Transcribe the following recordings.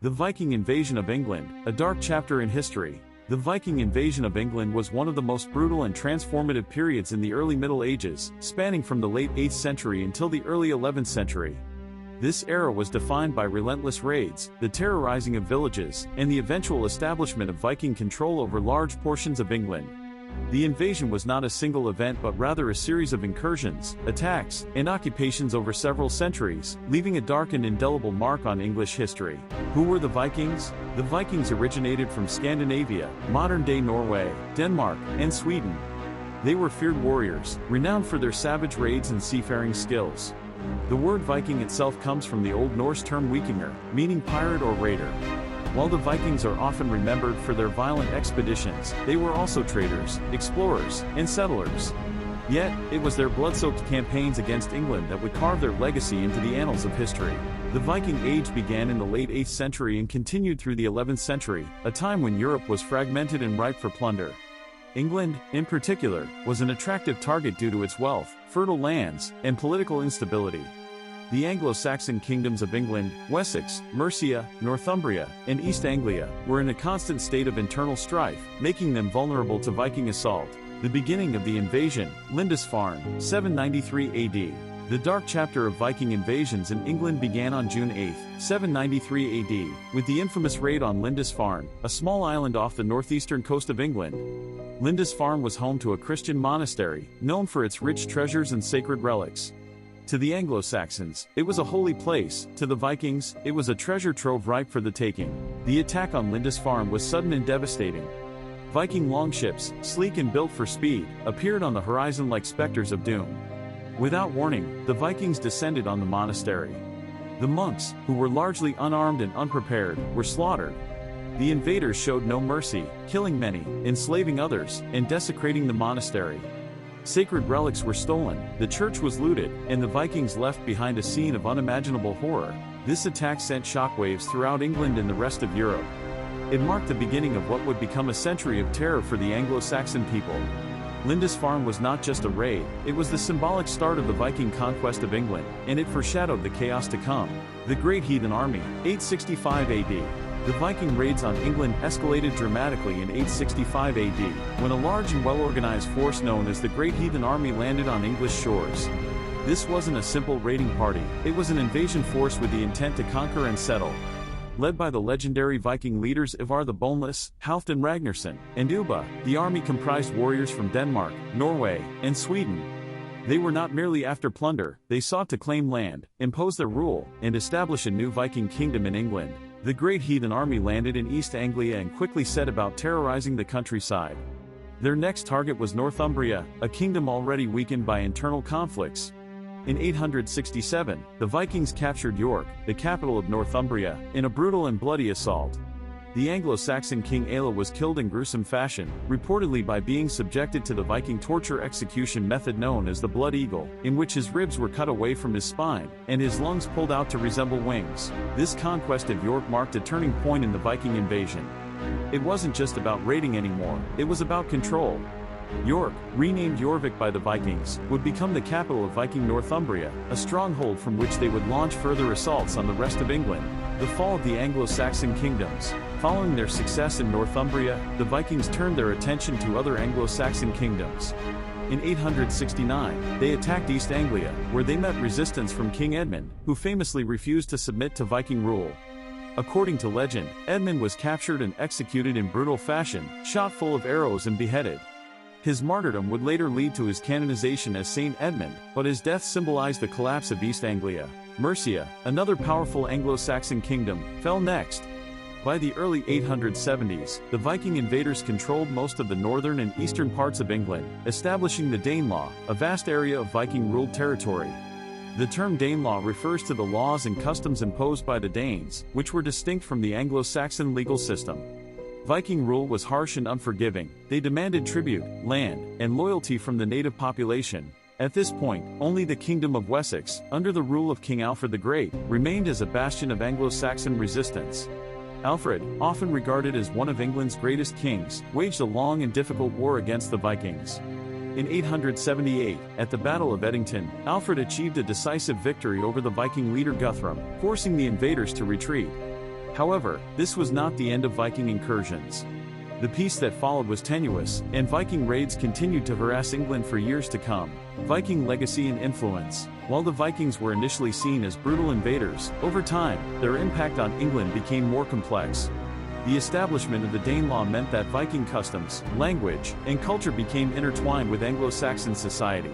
The Viking invasion of England, a dark chapter in history. The Viking invasion of England was one of the most brutal and transformative periods in the early Middle Ages, spanning from the late 8th century until the early 11th century. This era was defined by relentless raids, the terrorizing of villages, and the eventual establishment of Viking control over large portions of England. The invasion was not a single event but rather a series of incursions, attacks, and occupations over several centuries, leaving a dark and indelible mark on English history. Who were the Vikings? The Vikings originated from Scandinavia, modern-day Norway, Denmark, and Sweden. They were feared warriors, renowned for their savage raids and seafaring skills. The word Viking itself comes from the Old Norse term vikingur, meaning pirate or raider. While the Vikings are often remembered for their violent expeditions, they were also traders, explorers, and settlers. Yet, it was their blood-soaked campaigns against England that would carve their legacy into the annals of history. The Viking Age began in the late 8th century and continued through the 11th century, a time when Europe was fragmented and ripe for plunder. England, in particular, was an attractive target due to its wealth, fertile lands, and political instability. The Anglo-Saxon kingdoms of England, Wessex, Mercia, Northumbria, and East Anglia were in a constant state of internal strife, making them vulnerable to Viking assault. The beginning of the invasion, Lindisfarne, 793 AD. The dark chapter of Viking invasions in England began on June 8, 793 AD, with the infamous raid on Lindisfarne, a small island off the northeastern coast of England. Lindisfarne was home to a Christian monastery, known for its rich treasures and sacred relics. To the Anglo-Saxons, it was a holy place. To the Vikings, it was a treasure trove ripe for the taking. The attack on Lindisfarne was sudden and devastating. Viking longships, sleek and built for speed, appeared on the horizon like specters of doom. Without warning, the Vikings descended on the monastery. The monks, who were largely unarmed and unprepared, were slaughtered. The invaders showed no mercy, killing many, enslaving others, and desecrating the monastery. Sacred relics were stolen, the church was looted, and the Vikings left behind a scene of unimaginable horror. This attack sent shockwaves throughout England and the rest of Europe. It marked the beginning of what would become a century of terror for the Anglo-Saxon people. Lindisfarne was not just a raid, it was the symbolic start of the Viking conquest of England, and it foreshadowed the chaos to come. The Great Heathen Army, 865 AD. The Viking raids on England escalated dramatically in 865 AD, when a large and well-organized force known as the Great Heathen Army landed on English shores. This wasn't a simple raiding party, it was an invasion force with the intent to conquer and settle. Led by the legendary Viking leaders Ivar the Boneless, Halfdan Ragnarsson, and Ubba, the army comprised warriors from Denmark, Norway, and Sweden. They were not merely after plunder, they sought to claim land, impose their rule, and establish a new Viking kingdom in England. The Great Heathen Army landed in East Anglia and quickly set about terrorizing the countryside. Their next target was Northumbria, a kingdom already weakened by internal conflicts. In 867, the Vikings captured York, the capital of Northumbria, in a brutal and bloody assault. The Anglo-Saxon king Aelle was killed in gruesome fashion, reportedly by being subjected to the Viking torture execution method known as the Blood Eagle, in which his ribs were cut away from his spine, and his lungs pulled out to resemble wings. This conquest of York marked a turning point in the Viking invasion. It wasn't just about raiding anymore, it was about control. York, renamed Jorvik by the Vikings, would become the capital of Viking Northumbria, a stronghold from which they would launch further assaults on the rest of England. The fall of the Anglo-Saxon kingdoms. Following their success in Northumbria, the Vikings turned their attention to other Anglo-Saxon kingdoms. In 869, they attacked East Anglia, where they met resistance from King Edmund, who famously refused to submit to Viking rule. According to legend, Edmund was captured and executed in brutal fashion, shot full of arrows and beheaded. His martyrdom would later lead to his canonization as Saint Edmund, but his death symbolized the collapse of East Anglia. Mercia, another powerful Anglo-Saxon kingdom, fell next. By the early 870s, the Viking invaders controlled most of the northern and eastern parts of England, establishing the Danelaw, a vast area of Viking-ruled territory. The term Danelaw refers to the laws and customs imposed by the Danes, which were distinct from the Anglo-Saxon legal system. Viking rule was harsh and unforgiving. They demanded tribute, land, and loyalty from the native population. At this point, only the Kingdom of Wessex, under the rule of King Alfred the Great, remained as a bastion of Anglo-Saxon resistance. Alfred, often regarded as one of England's greatest kings, waged a long and difficult war against the Vikings. In 878, at the Battle of Edington, Alfred achieved a decisive victory over the Viking leader Guthrum, forcing the invaders to retreat. However, this was not the end of Viking incursions. The peace that followed was tenuous, and Viking raids continued to harass England for years to come. Viking legacy and influence. While the Vikings were initially seen as brutal invaders, over time, their impact on England became more complex. The establishment of the Danelaw meant that Viking customs, language, and culture became intertwined with Anglo-Saxon society.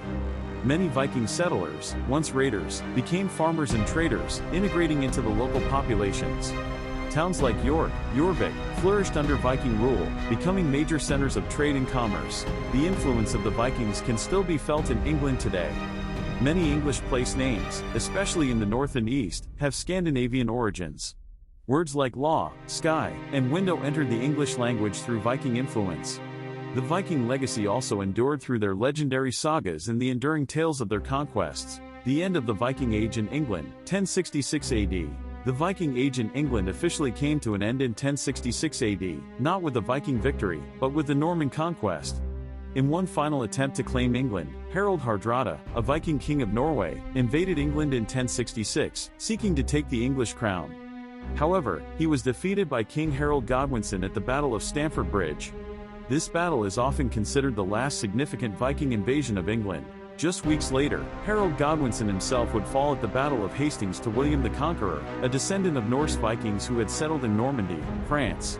Many Viking settlers, once raiders, became farmers and traders, integrating into the local populations. Towns like York, Jorvik, flourished under Viking rule, becoming major centers of trade and commerce. The influence of the Vikings can still be felt in England today. Many English place names, especially in the north and east, have Scandinavian origins. Words like law, sky, and window entered the English language through Viking influence. The Viking legacy also endured through their legendary sagas and the enduring tales of their conquests. The end of the Viking Age in England, 1066 AD. The Viking Age in England officially came to an end in 1066 AD, not with the Viking victory, but with the Norman conquest. In one final attempt to claim England, Harald Hardrada, a Viking king of Norway, invaded England in 1066, seeking to take the English crown. However, he was defeated by King Harold Godwinson at the Battle of Stamford Bridge. This battle is often considered the last significant Viking invasion of England. Just weeks later, Harold Godwinson himself would fall at the Battle of Hastings to William the Conqueror, a descendant of Norse Vikings who had settled in Normandy, France.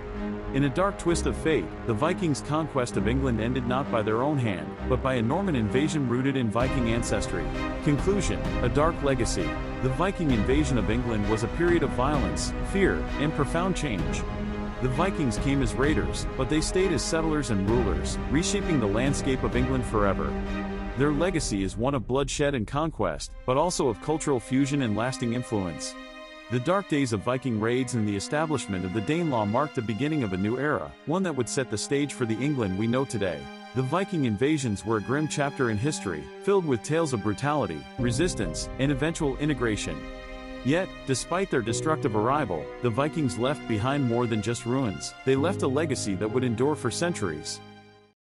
In a dark twist of fate, the Vikings' conquest of England ended not by their own hand, but by a Norman invasion rooted in Viking ancestry. Conclusion: a dark legacy. The Viking invasion of England was a period of violence, fear, and profound change. The Vikings came as raiders, but they stayed as settlers and rulers, reshaping the landscape of England forever. Their legacy is one of bloodshed and conquest, but also of cultural fusion and lasting influence. The dark days of Viking raids and the establishment of the Danelaw marked the beginning of a new era, one that would set the stage for the England we know today. The Viking invasions were a grim chapter in history, filled with tales of brutality, resistance, and eventual integration. Yet, despite their destructive arrival, the Vikings left behind more than just ruins. They left a legacy that would endure for centuries.